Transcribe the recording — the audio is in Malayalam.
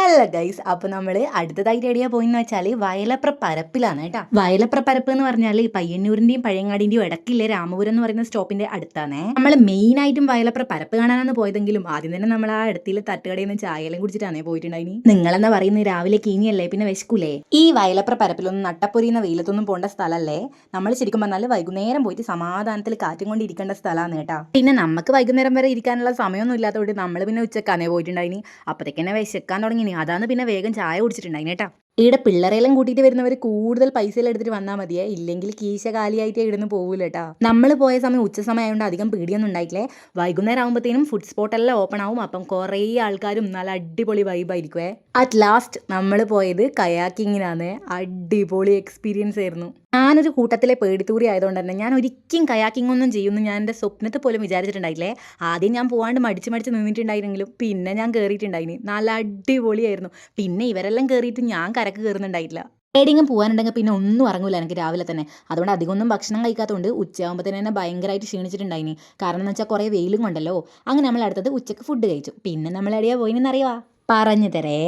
ഹലോ ഗൈസ്, അപ്പോൾ നമ്മൾ അടുത്തതായിട്ട് എവിടെയാ പോയെന്ന് വെച്ചാൽ വയലപ്ര പരപ്പിലാണ് കേട്ടോ. വയലപ്ര പരപ്പ് എന്ന് പറഞ്ഞാൽ പയ്യന്നൂരിന്റെയും പഴയങ്ങാടിന്റെയും ഇടക്കില്ലേ രാമപുരം എന്ന് പറയുന്ന സ്റ്റോപ്പിന്റെ അടുത്താണ്. നമ്മൾ മെയിൻ ആയിട്ടും വയലപ്ര പരപ്പ് കാണാനാണ് പോയതെങ്കിലും ആദ്യം തന്നെ നമ്മൾ ആ അടുത്തിലെ തട്ടുകടയിൽ നിന്ന് ചായയെല്ലാം കുടിച്ചിട്ടാണ് പോയിട്ടുണ്ടായിനി. നിങ്ങളെന്നാ പറയുന്നത് രാവിലെ കീനിയല്ലേ, പിന്നെ വിശക്കൂലേ? ഈ വയലപ്ര പരപ്പിലൊന്നും നട്ടപ്പൊരിയുന്ന വെയിലത്തൊന്നും പോകേണ്ട സ്ഥലമല്ലേ. നമ്മൾ ശരിക്കും പറഞ്ഞാൽ വൈകുന്നേരം പോയിട്ട് സമാധാനത്തിൽ കാറ്റും കൊണ്ട് ഇരിക്കേണ്ട സ്ഥലമാണ് കേട്ടോ. പിന്നെ നമുക്ക് വൈകുന്നേരം വരെ ഇരിക്കാനുള്ള സമയമൊന്നും ഇല്ലാത്തതുകൊണ്ട് നമ്മൾ പിന്നെ ഉച്ചക്കാണേ പോയിട്ടുണ്ടായിനി. അപ്പോഴത്തേക്ക് തന്നെ വിശക്കാൻ തുടങ്ങി. അതാണ് പിന്നെ വേഗം ചായ കുടിച്ചിട്ടുണ്ടായിന് കേട്ടോ. ഇവിടെ പിള്ളേരെല്ലാം കൂട്ടിയിട്ട് വരുന്നവർ കൂടുതൽ പൈസയെല്ലാം എടുത്തിട്ട് വന്നാൽ മതിയേ, ഇല്ലെങ്കിൽ കീശ കാലിയായിട്ട് ഇവിടുന്ന് പോകൂല കേട്ടോ. നമ്മൾ പോയ സമയം ഉച്ച സമയമായതുകൊണ്ട് അധികം പേടിയൊന്നും ഉണ്ടായിട്ടില്ലേ. വൈകുന്നേരം ആകുമ്പോഴത്തേനും ഫുഡ് സ്പോട്ടെല്ലാം ഓപ്പൺ ആവും. അപ്പം കുറേ ആൾക്കാരും നല്ല അടിപൊളി വൈബായിരിക്കുവേ. അറ്റ് ലാസ്റ്റ് നമ്മൾ പോയത് കയാക്കിങ്ങിനാണ്. അടിപൊളി എക്സ്പീരിയൻസ് ആയിരുന്നു. ഞാനൊരു കൂട്ടത്തിലെ പേടിത്തൂറി ആയതുകൊണ്ട് തന്നെ ഞാൻ ഒരിക്കലും കയാക്കിംഗ് ഒന്നും ചെയ്യുമെന്ന് ഞാൻ എൻ്റെ സ്വപ്നത്തിൽ പോലും വിചാരിച്ചിട്ടുണ്ടായില്ലേ. ആദ്യം ഞാൻ പോകാണ്ട് മടിച്ച് നിന്നിട്ടുണ്ടായിരുന്നെങ്കിലും പിന്നെ ഞാൻ കയറിയിട്ടുണ്ടായിന്. നല്ല അടിപൊളിയായിരുന്നു. പിന്നെ ഇവരെല്ലാം കയറിയിട്ട് ഞാൻ കരക്ക് കയറുന്നുണ്ടായിട്ടില്ല. എവിടെയെങ്കിലും പോകാനുണ്ടെങ്കിൽ പിന്നെ ഒന്നും ഇറങ്ങൂല എനിക്ക് രാവിലെ തന്നെ. അതുകൊണ്ട് അധികമൊന്നും ഭക്ഷണം കഴിക്കാത്തതുകൊണ്ട് ഉച്ചയാകുമ്പോഴത്തേന് തന്നെ ഭയങ്കരമായിട്ട് ക്ഷീണിച്ചിട്ടുണ്ടായിനി. കാരണം എന്ന് വെച്ചാൽ കുറേ വെയിലും കൊണ്ടല്ലോ. അങ്ങനെ നമ്മൾ അടുത്തത് ഉച്ചക്ക് ഫുഡ് കഴിച്ചു. പിന്നെ നമ്മൾ എവിടെയാണ് പോയിനെന്ന് അറിയുവാ? പറഞ്ഞു തരേ.